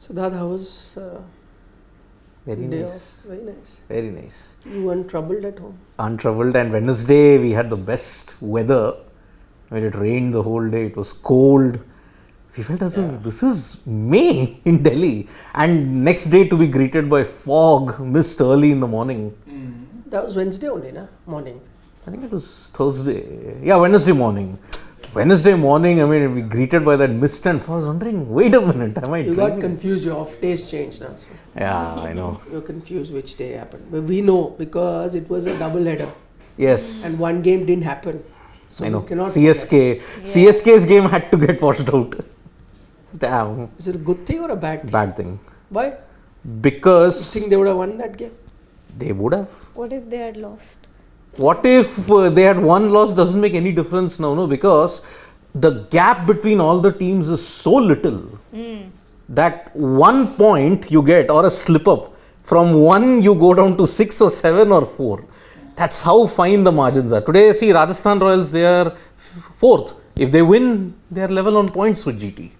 So that was Very day nice. off. Very nice. Very nice. You weren't troubled at home? Untroubled, and Wednesday we had the best weather. When it rained the whole day, it was cold. We felt as if this is May in Delhi, and next day to be greeted by fog, mist early in the morning. That was Wednesday only, na? Morning. I think it was Thursday. Yeah, Wednesday morning. Wednesday morning, I mean, we greeted by that mist, and I was wondering, wait a minute, am I You dreaming? got confused, your off days changed now. So Yeah, I know. you're confused which day happened. But we know because it was a double header Yes, and one game didn't happen. So I know. you cannot CSK. CSK's game had to get washed out. Damn, Is it a good thing or a bad thing? bad thing. Why? You Because think they would have won that game? they would have. What if they had lost? What if they had one loss? Doesn't make any difference now, no? Because the gap between all the teams is so little that 1 point you get or a slip up, from 1 you go down to 6 or 7 or 4. That's how fine the margins are. Today, see, Rajasthan Royals, they are 4th. If they win, they are level on points with GT.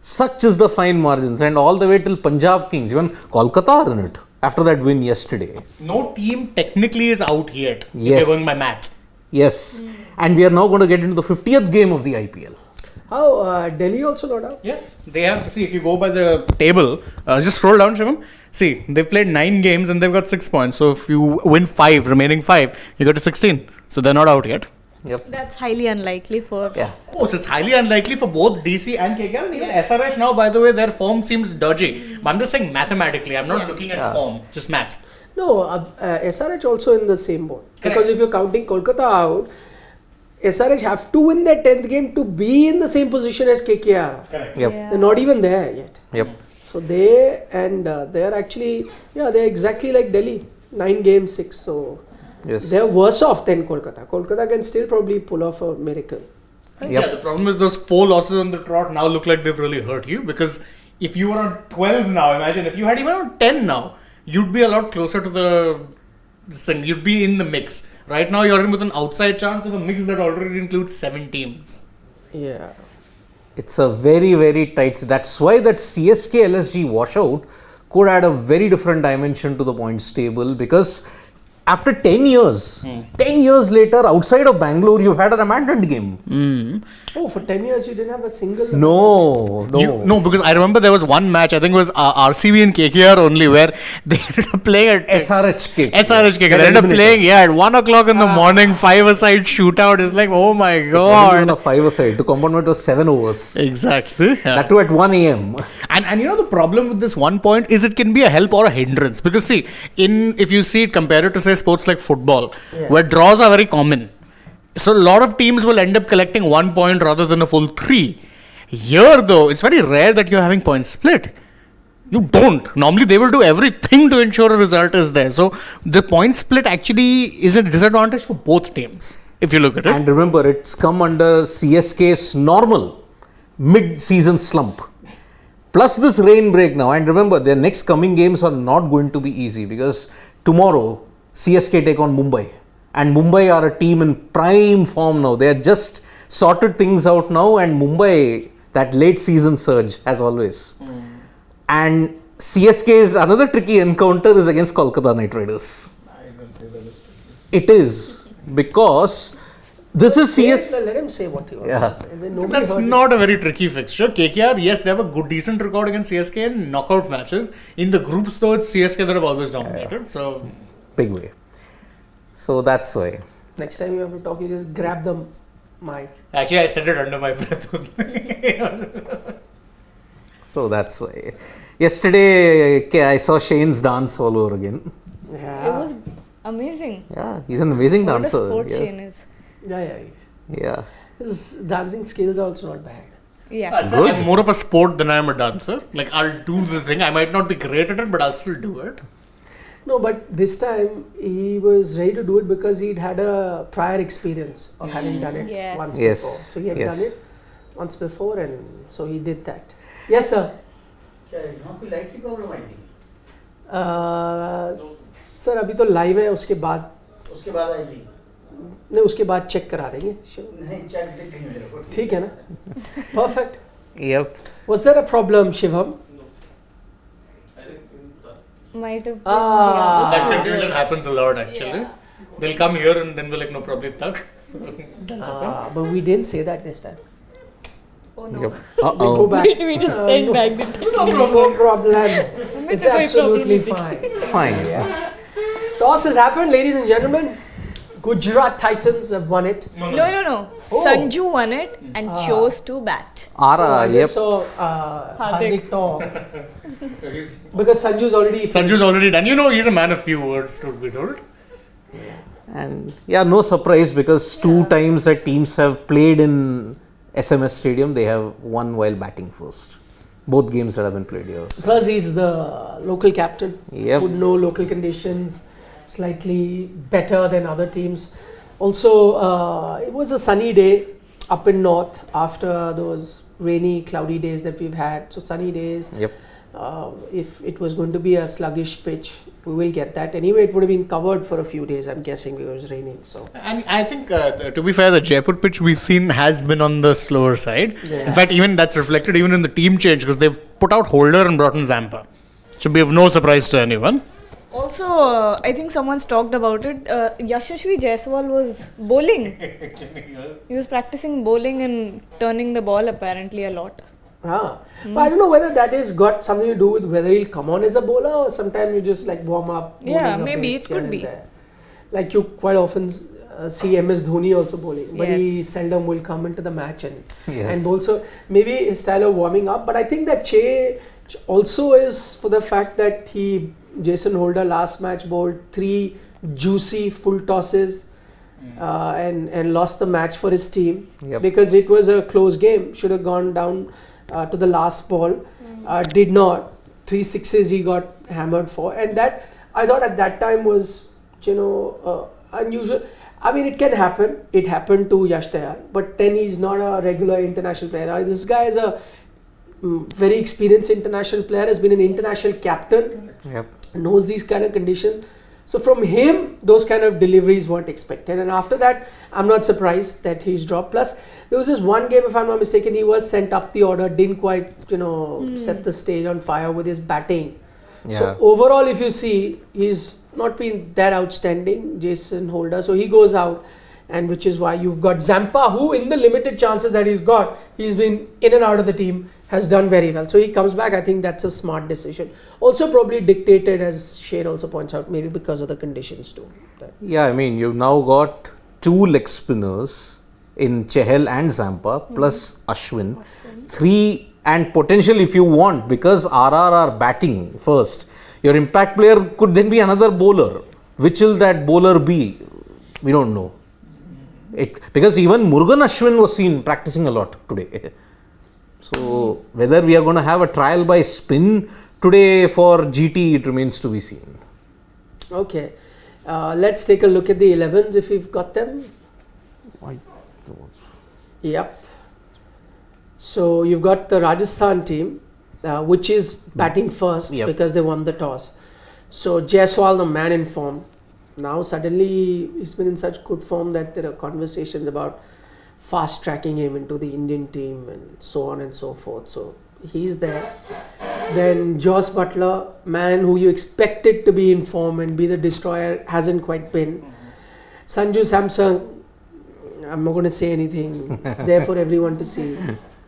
Such is the fine margins, and all the way till Punjab Kings, even Kolkata are in it after that win yesterday. No team technically is out yet, if Yes. you're going by math. Yes, and we are now going to get into the 50th game of the IPL. How? Delhi also not out? Yes, they have. See, if you go by the table, just scroll down, Shivam. See, they've played 9 games and they've got 6 points. So if you win 5, remaining 5, you go to 16. So they're not out yet. Yep. That's highly unlikely for. Yeah. Of course, it's highly unlikely for both DC and KKR. And even SRH now, by the way, their form seems dodgy. But I'm just saying mathematically. I'm not Yes. looking at form, just math. No, SRH also in the same boat. Because Correct. if you're counting Kolkata out, SRH have to win their 10th game to be in the same position as KKR. Correct. Yep. Yeah. They're not even there yet. Yep. So they and they're actually, they're exactly like Delhi. 9 games, 6. So Yes. they're worse off than Kolkata. Kolkata can still probably pull off a miracle. Yep. Yeah, the problem is those 4 losses on the trot now look like they've really hurt you, because if you were on 12 now, imagine if you had even on 10 now, you'd be a lot closer to this thing. You'd be in the mix. Right now, you're in with an outside chance of a mix that already includes 7 teams. Yeah. It's a very, very tight. That's why that CSK LSG washout could add a very different dimension to the points table, because after 10 years, 10 years later, outside of Bangalore, you've had a abandoned game. Oh, for 10 years you didn't have a single. No. No, because I remember there was one match, I think it was RCB and KKR only, where they ended up playing at SRHK. SRHK. They Get ended up eliminated. playing, at 1 o'clock in the morning, 5-a-side shootout. It's like, oh my Not even god. a 5-a-side. To compound it was 7 overs. Exactly. Yeah. That too at 1 a.m. And you know the problem with this 1 point is it can be a help or a hindrance, because see, if you see it compared to say sports like football, where draws are very common, so a lot of teams will end up collecting 1 point rather than a full 3. Here though, it's very rare that you're having points split. You don't. Normally they will do everything to ensure a result is there. So the point split actually is a disadvantage for both teams, if you look at it. And remember, it's come under CSK's normal mid-season slump. Plus this rain break now. And remember, their next coming games are not going to be easy, because tomorrow CSK take on Mumbai. And Mumbai are a team in prime form now. They have just sorted things out now, and Mumbai, that late season surge as always. And CSK's another tricky encounter is against Kolkata Knight Riders. It is, because this is CS. Let him say what he wants Yeah. to say. Then nobody That's heard it. not a very tricky fixture. KKR, yes, they have a good, decent record against CSK in knockout matches. In the groups, though, it's CSK that have always dominated. So, Big way. So that's why. Next time you have to talk, you just grab the mic. actually, I said it under my breath only. So that's why. Yesterday, I saw Shane's dance all over again. Yeah. It was amazing. Yeah, he's an amazing What a dancer. sport Yes. Shane is. Yeah. Yeah. His dancing skills are also not bad. Yeah. Good. I'm more of a sport than I'm a dancer. Like, I'll do the thing. I might not be great at it, but I'll still do it. No, but this time he was ready to do it because he'd had a prior experience of having done it Yes. once Yes. before. So he had Yes. done it once before, and so he did that. Yes, sir. क्या यहाँ पे light की problem आई थी sir अभी तो live है, उसके बाद उसके बाद आएगी नहीं, उसके बाद चेक करा देंगे. नहीं चेक दिख गई मेरे को ठीक है ना? Perfect. Yep. Was there a problem, Shivam? Might have been Ah. the other That studios. confusion happens a lot actually. Yeah. They'll come here and then we're like, no, probably tak. So that's happened. But we didn't say that this time. Oh no. Yep. We go Uh-oh. back. Wait, we just send back the ticket. No problem. It's कोई absolutely problem fine. It's fine. Toss has happened, ladies and gentlemen. Gujarat Titans have won it. No. Oh. Sanju won it and chose to bat. I Yep. just saw Hardik. Hardik talk. Because Sanju's already... Sanju's already done. You know, he's a man of few words, to be told. And yeah, no surprise because two times that teams have played in SMS Stadium, they have won while batting first. Both games that have been played here. Plus he's the local captain. Yep. Would know local conditions slightly better than other teams. Also, it was a sunny day up in north after those rainy, cloudy days that we've had. So sunny days. Yep. If it was going to be a sluggish pitch, we will get that. Anyway, it would have been covered for a few days, I'm guessing, because it was raining. So And I think, to be fair, the Jaipur pitch we've seen has been on the slower side. Yeah. In fact, even that's reflected even in the team change because they've put out Holder and brought in Zampa. Should be of no surprise to anyone. Also, I think someone's talked about it. Yashasvi Jaiswal was bowling. He was practicing bowling and turning the ball apparently a lot. but I don't know whether that has got something to do with whether he'll come on as a bowler or sometimes you just like warm up. Yeah, bowling a maybe bit it here could and be. there. Like you quite often see MS Dhoni also bowling, but he Yes. seldom will come into the match and Yes. bowl. So maybe his style of warming up. But I think that Che also is for the fact that Jason Holder last match bowled 3 juicy full tosses. And lost the match for his team because it was a close game. Should have gone down to the last ball. Did not. 3 sixes he got hammered for, and that I thought at that time was unusual. I mean, it can happen. It happened to Yash Dayal, but then he's not a regular international player. Now, this guy is a very experienced international player. Has been an international captain. Yep. Knows these kind of conditions. So from him, those kind of deliveries weren't expected. And after that, I'm not surprised that he's dropped. Plus, there was this one game, if I'm not mistaken, he was sent up the order, didn't quite, set the stage on fire with his batting. Yeah. So overall, if you see, he's not been that outstanding, Jason Holder. So he goes out, and which is why you've got Zampa, who in the limited chances that he's got, he's been in and out of the team, has done very well. So he comes back. I think that's a smart decision. Also probably dictated, as Shane also points out, maybe because of the conditions too. Yeah, I mean, you've now got 2 leg spinners in Chahal and Zampa plus Ashwin. 3 and potential if you want, because RR are batting first. Your impact player could then be another bowler. Which will that bowler be? We don't know. Because even Murugan Ashwin was seen practicing a lot today. So whether we are going to have a trial by spin today for GT, it remains to be seen. Okay. Let's take a look at the 11s if we've got them. Yep. So you've got the Rajasthan team, which is batting first because they won the toss. So Jaiswal, the man in form. Now suddenly he's been in such good form that there are conversations about fast tracking him into the Indian team and so on and so forth. So he's there. Then Joss Butler, man who you expected to be in form and be the destroyer, hasn't quite been. Sanju Samson, I'm not going to say anything. It's there for everyone to see.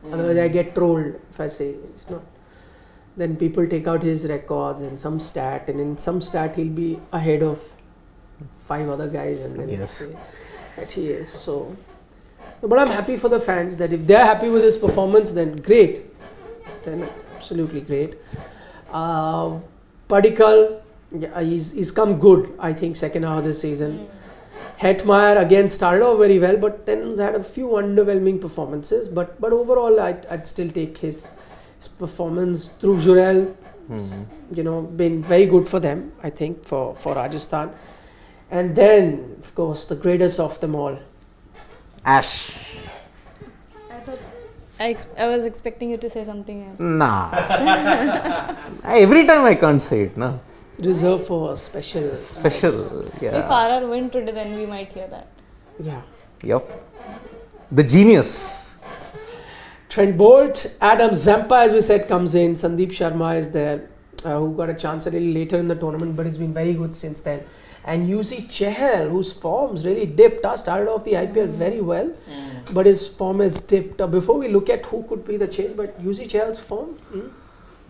Otherwise I get trolled if I say it's not. Then people take out his records and some stat, and in some stat he'll be ahead of 5 other guys, and then say that he is. So, but I'm happy for the fans that if they're happy with his performance, then great. Then absolutely great. Padikkal, he's come good, I think, second half of the season. Hetmeyer again started off very well, but then has had a few underwhelming performances. But overall, I'd still take his performance through Jurel. Been very good for them, I think, for Rajasthan. And then, of course, the greatest of them all, Ash. I was expecting you to say something else. Nah. Every time I can't say it, nah. reserved for special. Yeah. If RR win today, then we might hear that. Yeah. Yep. The genius. Trent Bolt, Adam Zampa, as we said, comes in. Sandeep Sharma is there. who got a chance a little later in the tournament, but he's been very good since then. And you see Chahal, whose form's really dipped. Started off the IPL very well, but his form has dipped. Before we look at who could be the change, but you see Chahal's form?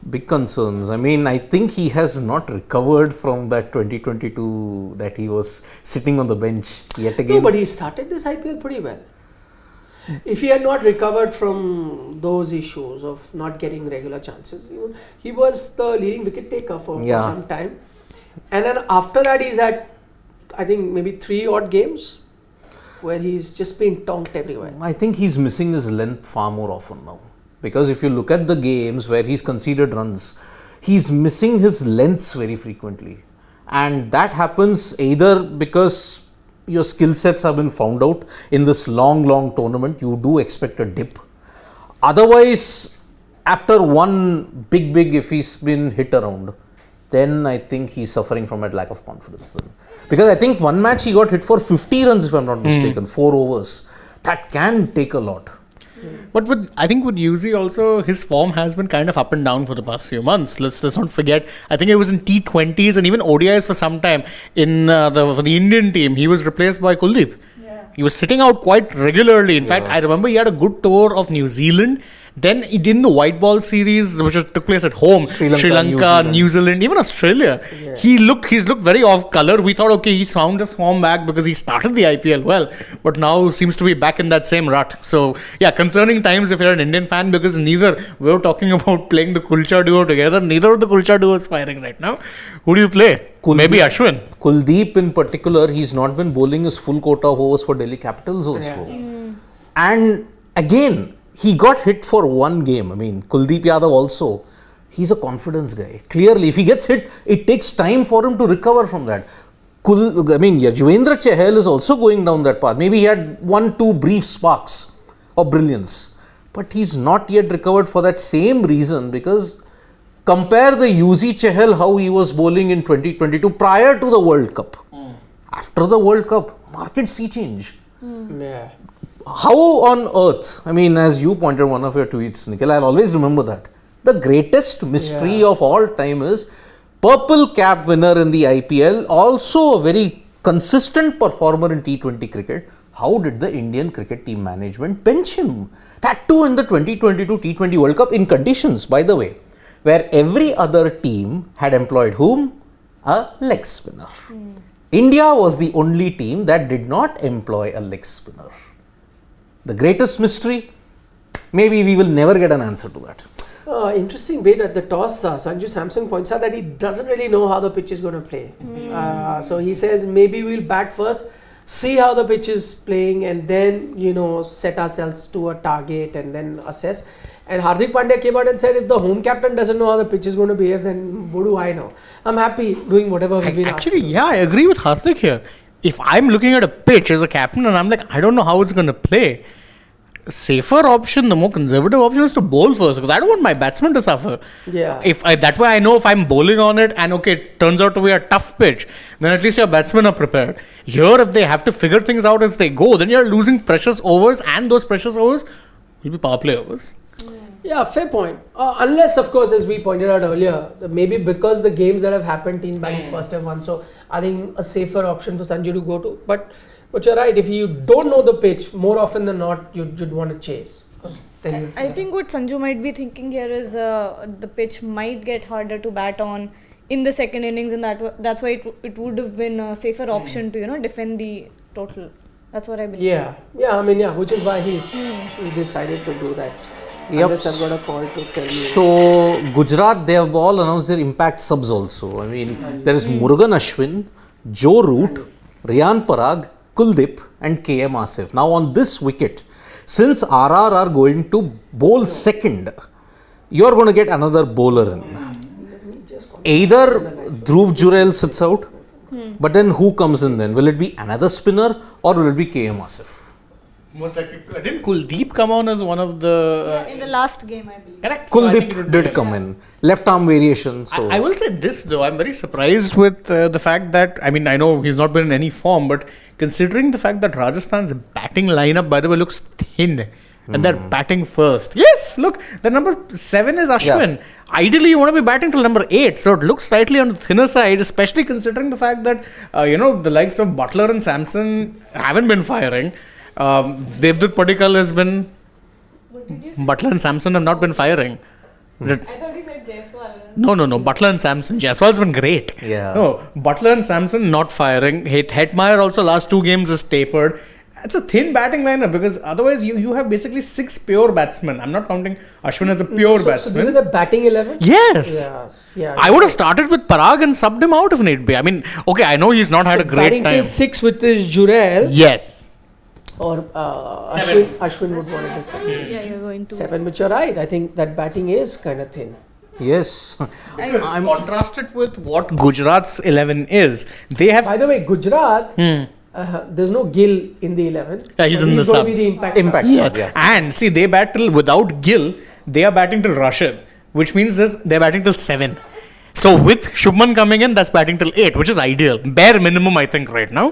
Big concerns. I mean, I think he has not recovered from that 2022 that he was sitting on the bench yet again. No, but he started this IPL pretty well. If he had not recovered from those issues of not getting regular chances, he was the leading wicket taker for some time. And then after that, he's had, I think, maybe 3 odd games where he's just been tonked everywhere. I think he's missing his length far more often now. Because if you look at the games where he's conceded runs, he's missing his lengths very frequently. And that happens either because your skill sets have been found out in this long tournament, you do expect a dip. Otherwise, after one big, if he's been hit around, then I think he's suffering from a lack of confidence. Then. Because I think one match he got hit for 50 runs, if I'm not mistaken, 4 overs. That can take a lot. But I think with Yuzi also, his form has been kind of up and down for the past few months. Let's not forget, I think it was in T20s and even ODIs for some time. For the Indian team, he was replaced by Kuldeep. Yeah. He was sitting out quite regularly. In fact, I remember he had a good tour of New Zealand. Then he did the white ball series, which took place at home, Sri Lanka, New Zealand, even Australia. Yeah. He's looked very off color. We thought, okay, he's found his form back because he started the IPL well, but now seems to be back in that same rut. So yeah, concerning times if you're an Indian fan, because we were talking about playing the Kulcha duo together. Neither of the Kulcha duo is firing right now. Who do you play? Maybe Ashwin. Kuldeep in particular, he's not been bowling his full quota of overs for Delhi Capitals also. Yeah. And again, he got hit for one game. I mean, Kuldeep Yadav also, he's a confidence guy. Clearly, if he gets hit, it takes time for him to recover from that. Yajwendra Chahal is also going down that path. Maybe he had 1-2 brief sparks of brilliance. But he's not yet recovered for that same reason, because compare the Yuzi Chahal, how he was bowling in 2022 prior to the World Cup. After the World Cup, market sea change. Yeah. How on earth, I mean, as you pointed one of your tweets, Nikhil, I'll always remember that. The greatest mystery of all time is purple cap winner in the IPL, also a very consistent performer in T20 cricket. How did the Indian cricket team management bench him? That too in the 2022 T20 World Cup in conditions, by the way, where every other team had employed whom? A leg spinner. India was the only team that did not employ a leg spinner. The greatest mystery, maybe we will never get an answer to that. Interesting bit at the toss. Sanju Samson points out that he doesn't really know how the pitch is going to play. So he says maybe we'll bat first, see how the pitch is playing, and then set ourselves to a target and then assess. And Hardik Pandya came out and said, if the home captain doesn't know how the pitch is going to behave, then what do I know? I'm happy doing whatever we've been asked. I agree with Hardik here. If I'm looking at a pitch as a captain and I'm like, I don't know how it's going to play, safer option, the more conservative option is to bowl first, because I don't want my batsman to suffer. Yeah. That way I know if I'm bowling on it and it turns out to be a tough pitch, then at least your batsmen are prepared. Here, if they have to figure things out as they go, then you're losing precious overs, and those precious overs will be power play overs. Yeah, fair point. Unless, of course, as we pointed out earlier, maybe because the games that have happened, teams batting first have won. So I think a safer option for Sanju to go to. But you're right. If you don't know the pitch, more often than not, you'd want to chase. I think what Sanju might be thinking here is the pitch might get harder to bat on in the second innings, and that's why it would have been a safer option to defend the total. That's what I believe. Which is why he's decided to do that. Unless I've got a call to tell you. So, Gujarat, they have all announced their impact subs also. I mean, there is Murugan Ashwin, Joe Root, Riyan Parag, Kuldeep and KM Asif. Now, on this wicket, since RR are going to bowl second, you're going to get another bowler in. Either Dhruv Jurel sits out, but then who comes in then? Will it be another spinner or will it be KM Asif? Most likely, didn't Kuldeep come on as one of the... in the last game, I believe. Correct. Kuldeep did come in. Left arm variation. So I will say this though, I'm very surprised with the fact that, I know he's not been in any form, but considering the fact that Rajasthan's batting lineup, by the way, looks thin. and they're batting first. Yes, look, the number 7 is Ashwin. Ideally, you want to be batting till number 8, so it looks slightly on the thinner side, especially considering the fact that the likes of Butler and Samson haven't been firing. Devdutt Padikkal has been. What did you say? Butler and Samson have not been firing. I thought he said Jaiswal. No. Butler and Samson. Jaiswal's been great. Yeah. No, Butler and Samson not firing. Hetmeyer also last 2 games is tapered. It's a thin batting lineup because otherwise you have basically 6 pure batsmen. I'm not counting Ashwin as a pure So batsman. this is the batting 11? Yes. Yeah. I would have started with Parag and subbed him out if need be. I mean, okay, I know he's not had a great batting time. till 6 with his Jurel Yes. or Seven. Ashwin would want to say. Yeah, you're going to. 7, which you're right. I think that batting is kind of thin. Yes. I'm contrasted with what Gujarat's 11 is. They have. By the way, Gujarat, there's no Gill in the 11. Yeah, he's but in the going to be subs. the impact. Impact. sub. Yes. Yeah. And see, they bat till without Gill, they are batting till Rashid, which means they're batting till 7. So with Shubman coming in, that's batting till 8, which is ideal. Bare minimum, I think, right now.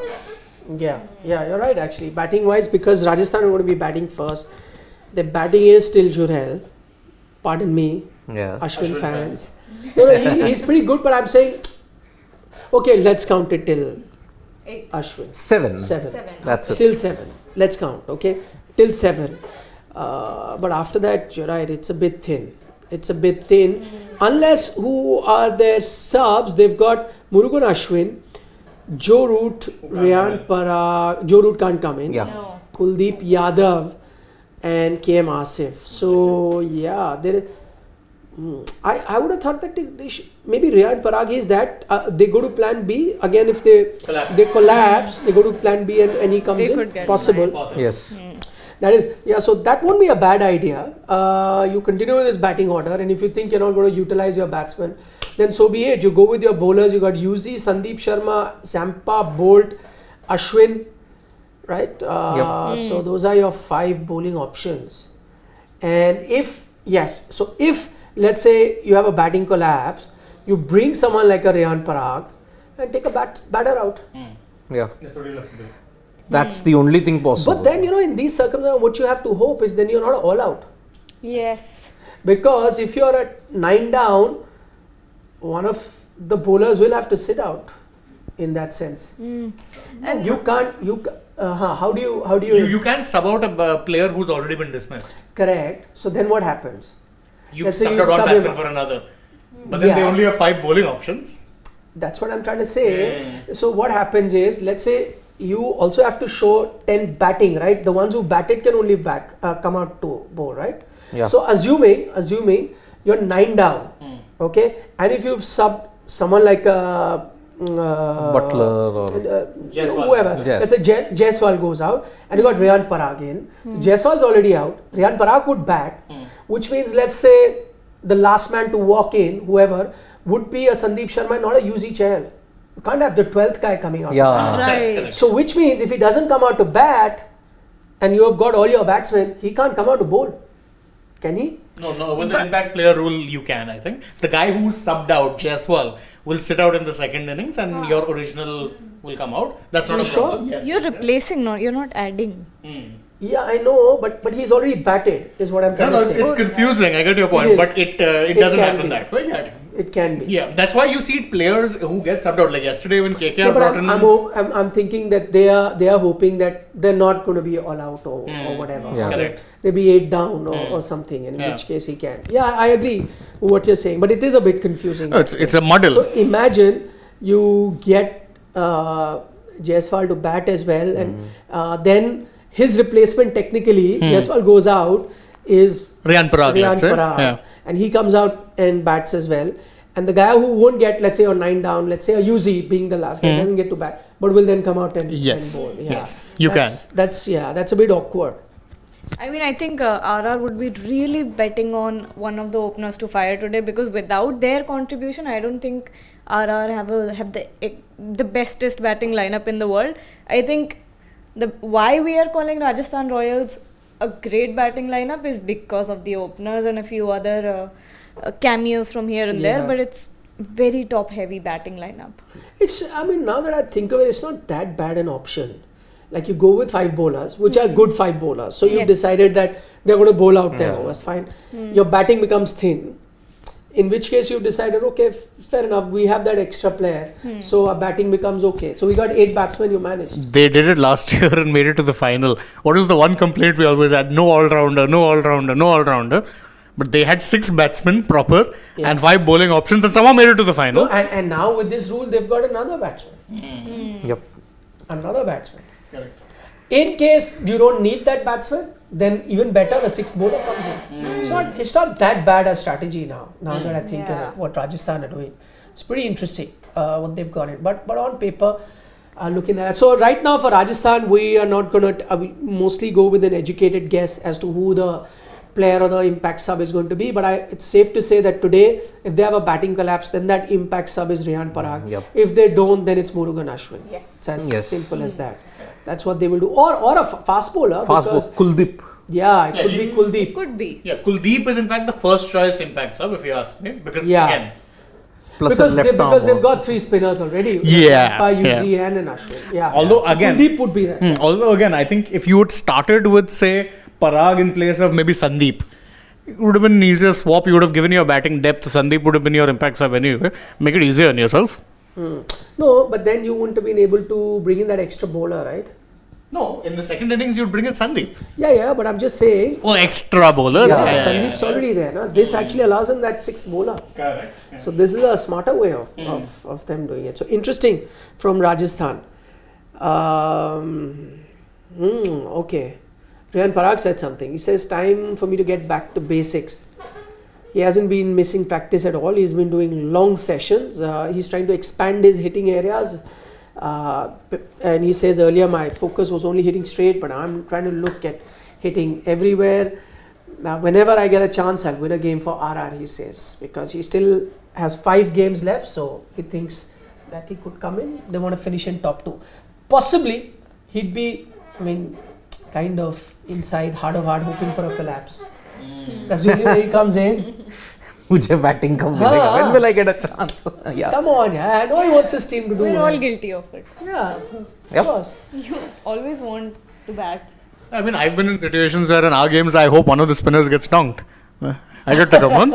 Yeah, you're right actually. Batting wise, because Rajasthan are going to be batting first, the batting is still Jurel. Pardon me, Yeah. Ashwin fans. He's pretty good, but I'm saying, okay, let's count it till 8. Ashwin. 7. 7. That's it. Still 7. Let's count, okay? Till 7. But after that, you're right, it's a bit thin. Unless who are their subs, they've got Murugan Ashwin, Joe Root, Riyan Parag. Joe Root can't come in. Yeah. No. Kuldeep Yadav and KM Asif. So, yeah, I would have thought that maybe Riyan Parag is that they go to plan B. Again, if they collapse, they go to plan B and he comes They in. could get Possible. Yes. That is, so that won't be a bad idea. You continue with this batting order, and if you think you're not going to utilize your batsmen, then so be it. You go with your bowlers. You got UZ, Sandeep Sharma, Zampa, Bolt, Ashwin, right? So those are your 5 bowling options. And if let's say you have a batting collapse, you bring someone like a Riyan Parag and take a batter out. Yeah. That's the only thing possible. But then, in these circumstances, what you have to hope is then you're not all out. Yes. Because if you're at 9 down, one of the bowlers will have to sit out in that sense. And you can't, how do you You can't sub out a player who's already been dismissed. correct? So then what happens? You Let's say subbed you out one sub him batsman out. for another. But then they Yeah. only have 5 bowling options. That's what I'm trying to say. So what happens is, let's say you also have to show 10 batting, right? The ones who batted can only come out to bowl, right? Yeah. So assuming you're 9 down, okay, and if you've subbed someone like Butler or Jaiswal. whoever, Yeah. let's say Jaiswal goes out, and you got Riyan Parag in. So Jaiswal's already out. Riyan Parag would bat, which means let's say the last man to walk in, whoever, would be a Sandeep Sharma, not a UZ Chahal. You can't have the 12th guy coming out. yeah. Right. So which means if he doesn't come out to bat, and you have got all your batsmen, he can't come out to bowl. Can he? No, with the impact player rule, you can, I think. The guy who subbed out, Jaiswal, will sit out in the second innings and your original will come out. That's not You a sure? problem. Yes. You're replacing, you're not adding. Yeah, I know, but he's already batted, is what I'm trying No, to say. it's confusing. I get your point, It is. but it It doesn't can happen be. that way. Yeah. It can be. Yeah, that's why you see players who get subbed out. Like yesterday when KKR No, but brought in. I'm thinking that they are hoping that they're not going to be all out or whatever. Yeah. Correct. They'll be 8 down or something, in Yeah. which case he can. Yeah, I agree with what you're saying, but it is a bit confusing. No, it's a muddle. So imagine you get Jaiswal to bat as well, and then his replacement technically, Jaiswal goes out, is Riyan Parag, Riyan let's say. Parag, Yeah. and he comes out and bats as well. And the guy who won't get, let's say, on 9 down, let's say a UZ being the last guy, doesn't get to bat, but will then come out and Yes. bowl. Yeah. Yes. You can. That's a bit awkward. I mean, I think RR would be really betting on one of the openers to fire today, because without their contribution, I don't think RR have the bestest batting lineup in the world. I think why we are calling Rajasthan Royals a great batting lineup is because of the openers and a few other cameos from here and there, Yeah. but it's very top heavy batting lineup. Now that I think of it, it's not that bad an option. like you go with 5 bowlers, which are good 5 bowlers. So you've Yes. decided that they're going to bowl out their overs, fine. Your batting becomes thin. In which case you've decided, okay, fair enough, we have that extra player. So our batting becomes okay. So we got 8 batsmen you managed. They did it last year and made it to the final. What was the one complaint we always had? No all-rounder, no all-rounder, no all-rounder. But they had 6 batsmen proper and 5 bowling options and somehow made it to the final. No, and now with this rule, they've got another batsman. Yep. Another batsman. Correct. In case you don't need that batsman, then even better, the 6th bowler comes in. It's not that bad a strategy now that I think of it, what Rajasthan are doing. It's pretty interesting what they've got it. But on paper, looking at that. So right now for Rajasthan, we are not going to mostly go with an educated guess as to who the player or the impact sub is going to be. But it's safe to say that today, if they have a batting collapse, then that impact sub is Riyan Parag. Yep. If they don't, then it's Murugan Ashwin. Yes. It's as Yes. simple as that. That's what they will do. Or a fast bowler. Fast ball, because, Kuldeep. yeah, it could be you- Kuldeep. Could be. Yeah, Kuldeep is in fact the first choice impact sub, if you ask me. Because Yeah. again, Plus Because, a left because they've arm. got 3 spinners already. Yeah, Zampa, yeah. UZ and an Ashwin. Yeah. Although So again- Kuldeep would be there. although again, I think if you had started with, say, Parag in place of maybe Sandeep, it would have been an easier swap. You would have given your batting depth. Sandeep would have been your impact sub anyway. Make it easier on yourself. No, but then you wouldn't have been able to bring in that extra bowler, right? No, in the second innings, you'd bring in Sandeep. Yeah, but I'm just saying. Oh, extra bowler. Yeah, Sandeep's already there. No? This actually allows them that 6th bowler. Correct. So this is a smarter way of them doing it. So interesting from Rajasthan. Okay. Riyan Parag said something. He says, time for me to get back to basics. He hasn't been missing practice at all. He's been doing long sessions. He's trying to expand his hitting areas. And he says earlier, my focus was only hitting straight, but I'm trying to look at hitting everywhere. Now, whenever I get a chance, I'll win a game for RR, he says, because he still has 5 games left, so he thinks that he could come in. They want to finish in top 2. Possibly, he'd be, kind of inside, heart of heart, hoping for a collapse. That's really where he comes in. मुझे batting कब मिलेगा? When will I get a chance? Yeah. Come on, yeah. I know he wants his team to do We're well. all guilty of it. Yeah, Yep. of course. You always want to bat. I mean, I've been in situations where in our games, I hope one of the spinners gets donked. I get to come on.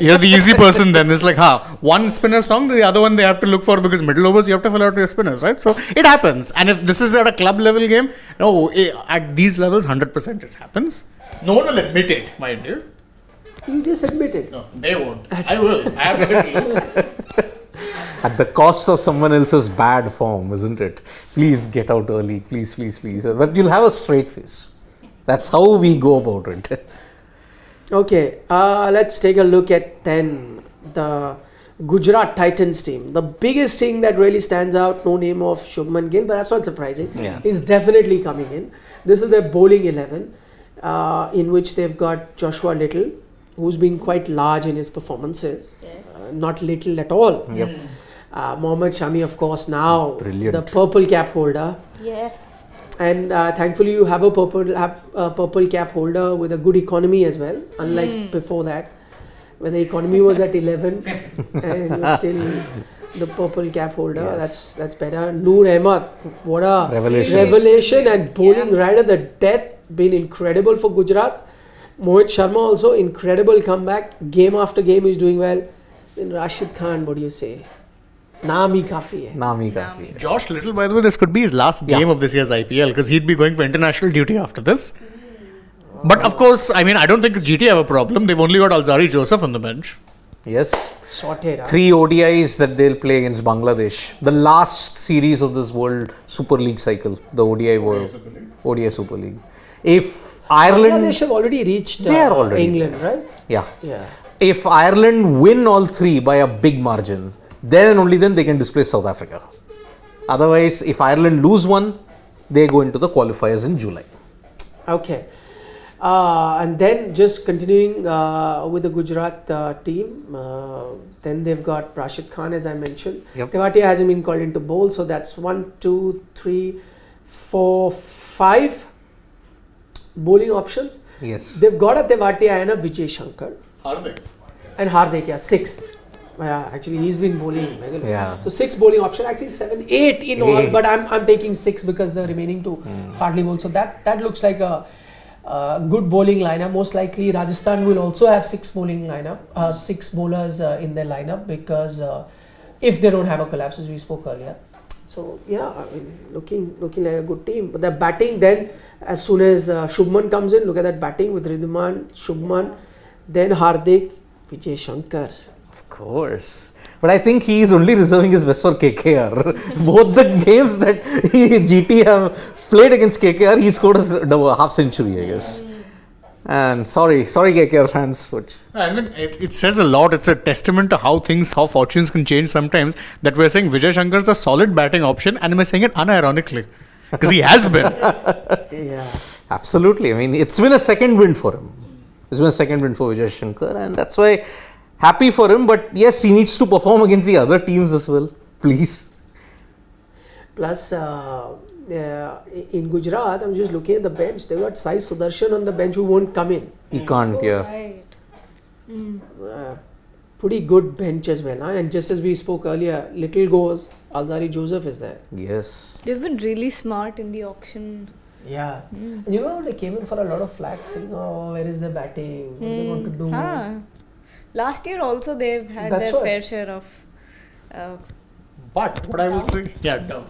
You're the easy person then. It's like, one spinner stonked, the other one they have to look for because middle overs, you have to fill out your spinners, right? So it happens. And if this is at a club level game, no, at these levels, 100% it happens. No one will admit it, mind you. You just admit it. No, they won't. I will. I have nothing to lose. At the cost of someone else's bad form, isn't it? Please get out early. Please, please, please. But you'll have a straight face. That's how we go about it. Okay, let's take a look at then the Gujarat Titans team. The biggest thing that really stands out, no name of Shubman Gill, but that's not surprising. Yeah. He's definitely coming in. This is their bowling 11, in which they've got Joshua Little, who's been quite large in his performances. Yes. Not little at all. Yep. Mohammad Shami, of course, now Brilliant. the purple cap holder. Yes. And thankfully, you have a purple cap holder with a good economy as well, unlike before that, where the economy was at 11 and you're still the purple cap holder. Yes. That's better. Noor Ahmed, what a Revelation. and bowling right at the death, been incredible for Gujarat. Mohit Sharma also incredible comeback, game after game he's doing well. Then Rashid Khan, what do you say? Naam hi kafi hai. Naam hi kafi hai. Josh Little, by the way, this could be his last game of this year's IPL because he'd be going for international duty after this. But of course, I mean, I don't think GT have a problem. They've only got Alzari Joseph on the bench. Yes. Sorted. 3 ODIs that they'll play against Bangladesh. The last series of this World Super League cycle. The ODI Super League. If Ireland... Bangladesh have already reached They are already England, right? Yeah. Yeah. If Ireland win all 3 by a big margin, then and only then they can displace South Africa. Otherwise, if Ireland lose one, they go into the qualifiers in July. Okay. And then just continuing with the Gujarat team, then they've got Rashid Khan, as I mentioned. Yep. Tewatia hasn't been called into bowl, so that's 1, 2, 3, 4, 5 bowling options. Yes. They've got a Tewatia and a Vijay Shankar. Are they? And Hardik, yeah, 6th. Yeah, actually he's been bowling regularly. Yeah. So 6 bowling option, actually 7, 8 in all, 8. but I'm taking 6 because the remaining 2 hardly bowl. So that looks like a good bowling lineup. Most likely Rajasthan will also have 6 bowling lineup, 6 bowlers in their lineup because if they don't have a collapse, as we spoke earlier. So yeah, I mean, looking like a good team. But the batting then, as soon as Shubman comes in, look at that batting with Ridhwan, Shubman, then Hardik, Vijay Shankar. Of course. But I think he is only reserving his best for KKR. Both the games that GT have played against KKR, he scored a half century, I guess. And sorry KKR fans. But I mean, it says a lot. It's a testament to how fortunes can change sometimes. That we're saying Vijay Shankar is a solid batting option, and we're saying it unironically because he has been. Yeah. absolutely. I mean, it's been a second win for him. It's been a second win for Vijay Shankar, and that's why happy for him. But yes, he needs to perform against the other teams as well. Please. Plus, in Gujarat, I'm just looking at the bench. They've got Sai Sudarshan on the bench who won't come in. He can't, yeah. Right. Pretty good bench as well. Huh? And just as we spoke earlier, little goes, Alzari Joseph is there. Yes. They've been really smart in the auction. Yeah. And you know, they came in for a lot of flack saying, oh, where is the batting? What do they want to do? Huh. Last year also they've had That's their what. fair share of But what I will say,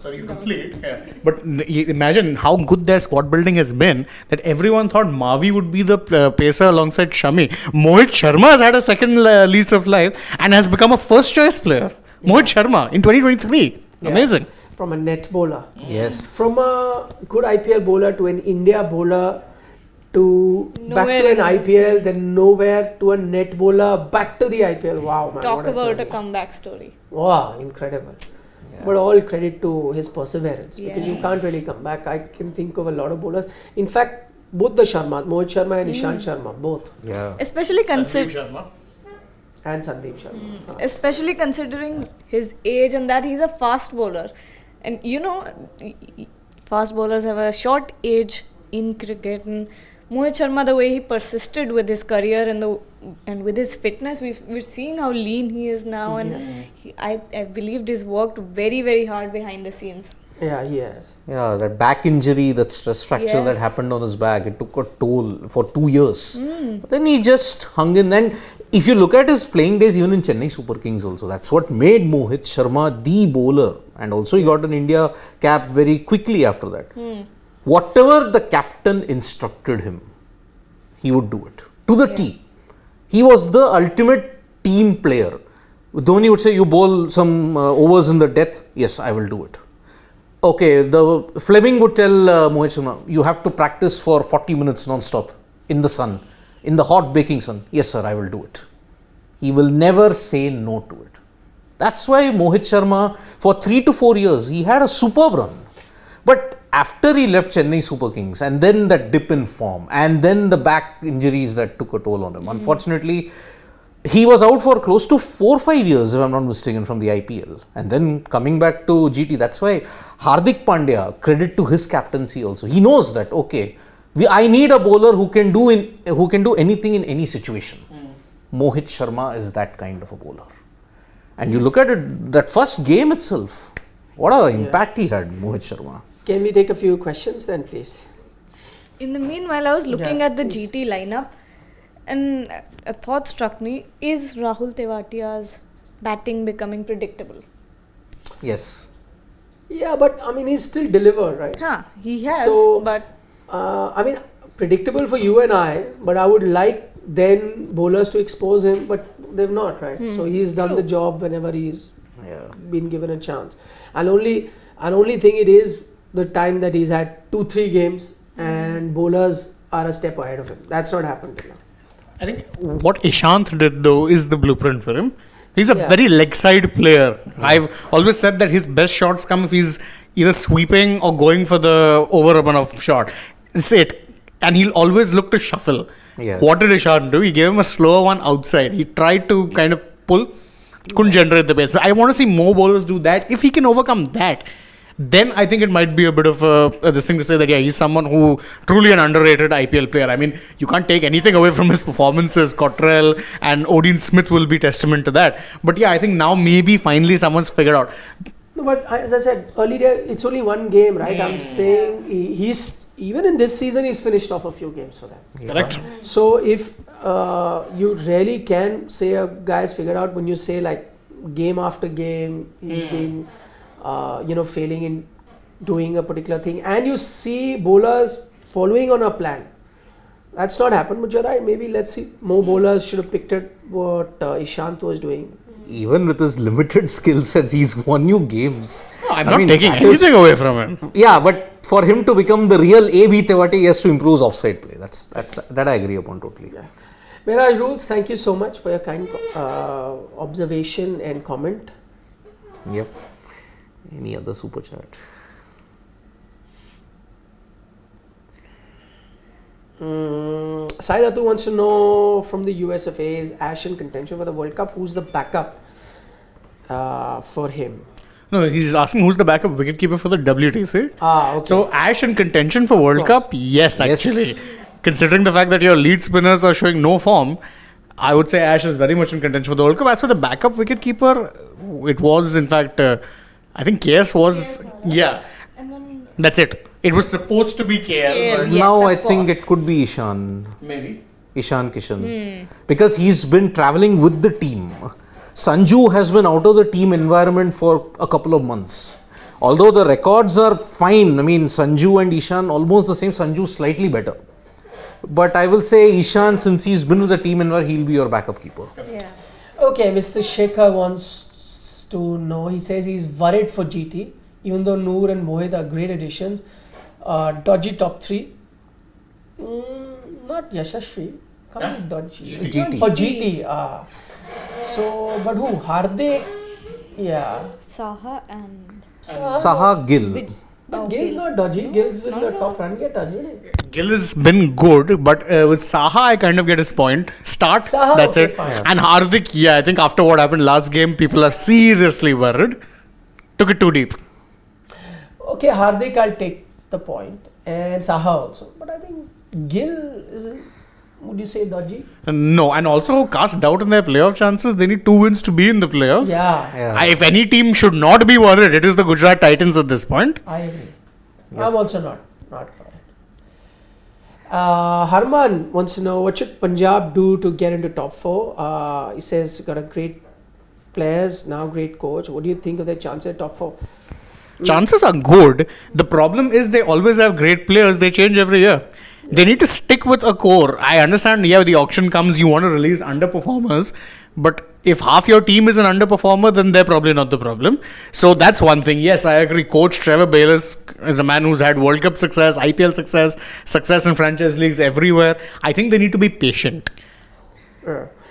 sorry, you complete. Yeah. But imagine how good their squad building has been that everyone thought Mavi would be the pacer alongside Shami. Mohit Sharma has had a second lease of life and has become a first choice player. Mohit Sharma in 2023. Yeah. Amazing. From a net bowler. Yes. From a good IPL bowler to an India bowler to back Nowhere to an in this. IPL, then nowhere to a net bowler, back to the IPL. Wow, man. talk what a about a journey. comeback story. Wow, incredible. But all credit to his perseverance because you Yes. can't really come back. I can think of a lot of bowlers. In fact, both the Sharmas, Mohit Sharma and Ishant Sharma, both. Yeah. Especially Sandeep considering Sharma. And Sandeep Sharma. especially considering his age and that he's a fast bowler. And you know, fast bowlers have a short age in cricket. And Mohit Sharma, the way he persisted with his career and with his fitness, we're seeing how lean he is now. And I believed he's worked very, very hard behind the scenes. Yeah, he has. Yeah, that back injury, that stress fracture that Yes. happened on his back, it took a toll for 2 years. But then he just hung in. And if you look at his playing days, even in Chennai Super Kings also, that's what made Mohit Sharma the bowler. And also he got an India cap very quickly after that. Whatever the captain instructed him, he would do it. To the T. He was the ultimate team player. Dhoni would say, you bowl some overs in the death. Yes, I will do it. Okay, the Fleming would tell Mohit Sharma, you have to practice for 40 minutes non-stop in the sun, in the hot baking sun. Yes, sir, I will do it. He will never say no to it. That's why Mohit Sharma, for 3 to 4 years, he had a superb run. But after he left Chennai Super Kings, and then that dip in form, and then the back injuries that took a toll on him, unfortunately, he was out for close to 4 or 5 years, if I'm not mistaken, from the IPL. And then coming back to GT, that's why Hardik Pandya, credit to his captaincy also. He knows that, okay, I need a bowler who can do anything in any situation. Mohit Sharma is that kind of a bowler. And you look at it, that first game itself, what an impact he had, Mohit Sharma. Can we take a few questions then, please? In the meanwhile, I was looking Yeah, at the please. GT lineup and a thought struck me. Is Rahul Tewatia's batting becoming predictable? Yes. Yeah, but I mean, he's still delivered, right? Huh, he has, So, but I mean, predictable for you and I, but I would like then bowlers to expose him, but they've not, right? So he's done the job whenever he's been given a chance. I'll only think it is the time that he's had 2-3 games and bowlers are a step ahead of him. That's not happened till now. I think what Ishant did though is the blueprint for him. He's a Yeah. very leg side player. I've always said that his best shots come if he's either sweeping or going for the over run off shot. That's it. And he'll always look to shuffle. Yeah. What did Ishant do? He gave him a slower one outside. He tried to kind of pull, couldn't generate the pace. So I want to see more bowlers do that. If he can overcome that, then I think it might be a bit of this thing to say that he's someone who truly an underrated IPL player. I mean, you can't take anything away from his performances. Cottrell and Odin Smith will be testament to that. But yeah, I think now maybe finally someone's figured out. No, but as I said earlier, it's only one game, right? I'm saying he's even in this season he's finished off a few games for them. Correct. So if you really can say a guy's figured out when you say like game after game he's been failing in doing a particular thing, and you see bowlers following on a plan. That's not happened, but you're right. Maybe let's see more bowlers should have picked it what Ishant was doing. Even with his limited skill sets, he's won you games. I'm not taking anything away from him. Yeah, but for him to become the real A.B. Tewati, he has to improve his offside play. That I agree upon totally. Yeah. Miraj Rules, thank you so much for your kind observation and comment. Yep. Any other super chat? Saidatu wants to know from the USFA, is Ash in contention for the World Cup? Who's the backup for him? No, he's asking who's the backup wicketkeeper for the WTC. Okay. So Ash in contention for World Cup? Yes, actually. Considering the fact that your lead spinners are showing no form, I would say Ash is very much in contention for the World Cup. As for the backup wicketkeeper, it was in fact, I think KS was, yeah. That's it. It was supposed to be KL. But Yes, now of I think course. it could be Ishan. maybe. Ishan Kishan. Because he's been travelling with the team. Sanju has been out of the team environment for a couple of months. Although the records are fine, I mean Sanju and Ishan almost the same, Sanju slightly better. But I will say Ishan, since he's been with the team environment, he'll be your backup keeper. Yeah. Okay, Mr. Shekhar wants to know, he says he's worried for GT, even though Noor and Mohit are great additions. Dodgy top 3. Not Yashashvi. Can't be dodgy. GT. Oh, GT. So, but who? Hardik? Yeah. Saha and Saha Gill. But Gill's not dodgy. Gill's in the top run getters, isn't it? Gill has been good, but with Saha, I kind of get his point. Start, Saha, that's okay, it. fine. And Hardik, yeah, I think after what happened last game, people are seriously worried. Took it too deep. Okay, Hardik, I'll take the point. And Saha also. But I think Gill is, would you say, dodgy? No, and also cast doubt in their playoff chances. They need 2 wins to be in the playoffs. Yeah. If any team should not be worried, it is the Gujarat Titans at this point. I agree. I'm also not for it. Harman wants to know, what should Punjab do to get into top 4? He says got a great players, now great coach. What do you think of their chances at top 4? Chances are good. The problem is they always have great players. They change every year. They need to stick with a core. I understand, yeah, the auction comes, you want to release underperformers. But if half your team is an underperformer, then they're probably not the problem. So that's one thing. Yes, I agree. Coach Trevor Bayliss is a man who's had World Cup success, IPL success in franchise leagues everywhere. I think they need to be patient.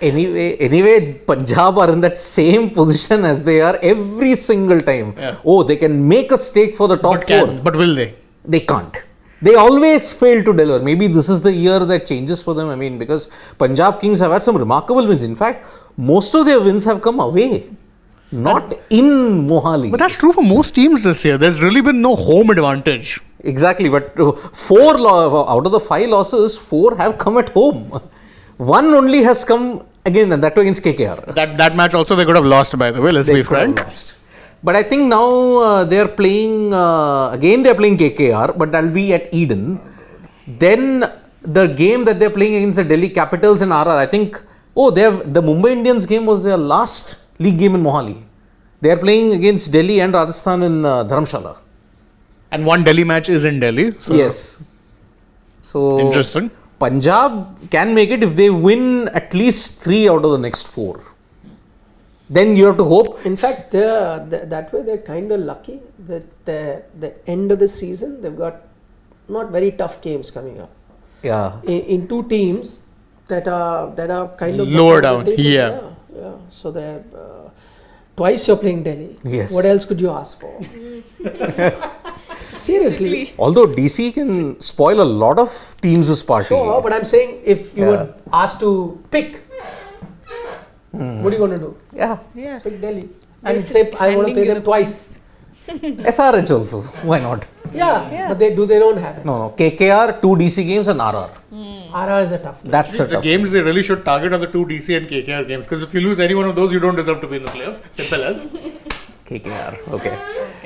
Anyway, Punjab are in that same position as they are every single time. Yeah. Oh, they can make a stake for the top 4. But will they? They can't. They always fail to deliver. Maybe this is the year that changes for them. I mean, because Punjab Kings have had some remarkable wins. In fact, most of their wins have come away, not in Mohali. But that's true for most teams this year. There's really been no home advantage. Exactly, but 4 out of the 5 losses, 4 have come at home. 1 only has come again, and that too against KKR. That match also they could have lost, by the way. Let's be frank. But I think now they are playing again. They are playing KKR, but that'll be at Eden. Then the game that they're playing against the Delhi Capitals and RR. I think the Mumbai Indians game was their last league game in Mohali. They are playing against Delhi and Rajasthan in Dharamshala. And one Delhi match is in Delhi. So Yes. So interesting. Punjab can make it if they win at least 3 out of the next 4. Then you have to hope. In fact, that way they're kind of lucky that the end of the season they've got not very tough games coming up. Yeah. In 2 teams that are kind of Lower down. Yeah. So they're twice you're playing Delhi. Yes. What else could you ask for? Seriously. Although DC can spoil a lot of teams' party. Sure, but I'm saying if you were asked to pick, what are you going to do? Yeah. yeah. Pick Delhi and say I want to play them twice. SRH also. Why not? Yeah, but they don't have it. No. KKR, 2 DC games and RR. RR is a tough game. That's a The tough. games they really should target are the 2 DC and KKR games, because if you lose any one of those, you don't deserve to be in the playoffs. Simple as. KKR. Okay.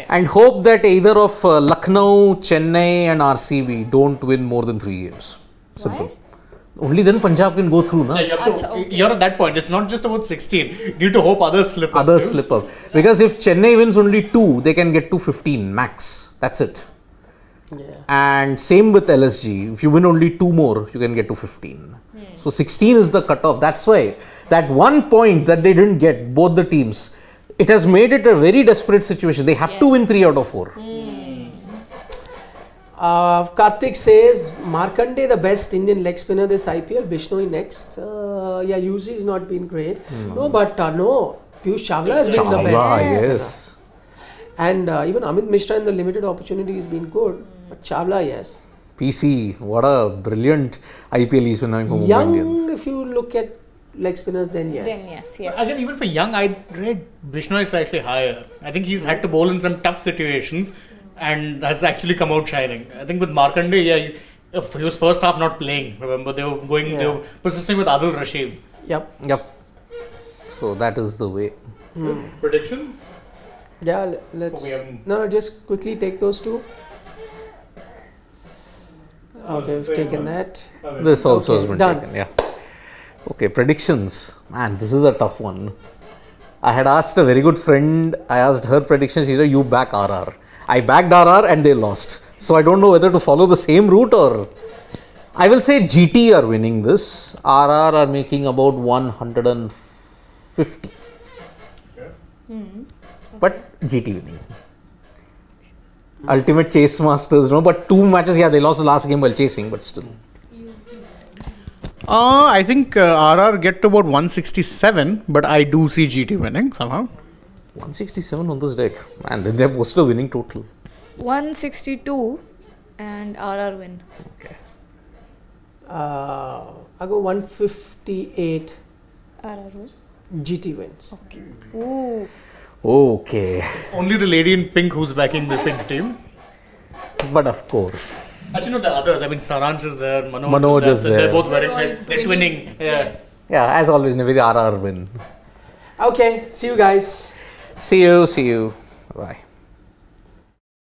And hope that either of Lucknow, Chennai and RCB don't win more than 3 games. Simple. Why? Only then Punjab can go through, na? Yeah, you have to, Achha, okay. you're at that point. It's not just about 16. You need to hope others slip up. Others too. slip up. Because if Chennai wins only 2, they can get to 15 max. That's it. Yeah. And same with LSG. If you win only 2 more, you can get to 15. So 16 is the cutoff. That's why that 1 point that they didn't get, both the teams, it has made it a very desperate situation. They have to win 3 out of 4. Karthik says Markande the best Indian leg spinner this IPL. Bishnoi next. Yeah, UC has not been great. No, but no, Piyush Chawla has been the best. Yes. And even Amit Mishra in the limited opportunity has been good. But Chawla, yes. PC, what a brilliant IPL he's been having for Mumbai Young, Indians. if you look at leg spinners, then yes. Then yes, yes. Again, even for young, I read Bishnoi slightly higher. I think he's had to bowl in some tough situations and has actually come out shining. I think with Markande, yeah, if he was first half not playing. Remember, they were persisting with Adil Rashid. Yep. So that is the way. Predictions? Yeah, let's. We have- No, just quickly take those 2. Okay, we've taken that. This also Okay, has been done. taken. Yeah. Okay, predictions. Man, this is a tough one. I had asked a very good friend, I asked her predictions. She said, you back RR. I backed RR and they lost. So I don't know whether to follow the same route or. I will say GT are winning this. RR are making about 150. But GT winning. Ultimate chase masters, no, but 2 matches, yeah, they lost the last game while chasing, but still. I think RR get to about 167, but I do see GT winning somehow. 167 on this deck. Man, then they have posted a winning total. 162 and RR win. Okay. I go 158. RR win. GT wins. Ooh. Okay. Only the lady in pink who's backing the pink team. But of course. Actually, no, the others. I mean, Saransh is there, Manoj is there. They're both wearing, They're all they're twinning. Yeah. Yeah, as always, very RR win. Okay, see you guys. See you. Bye.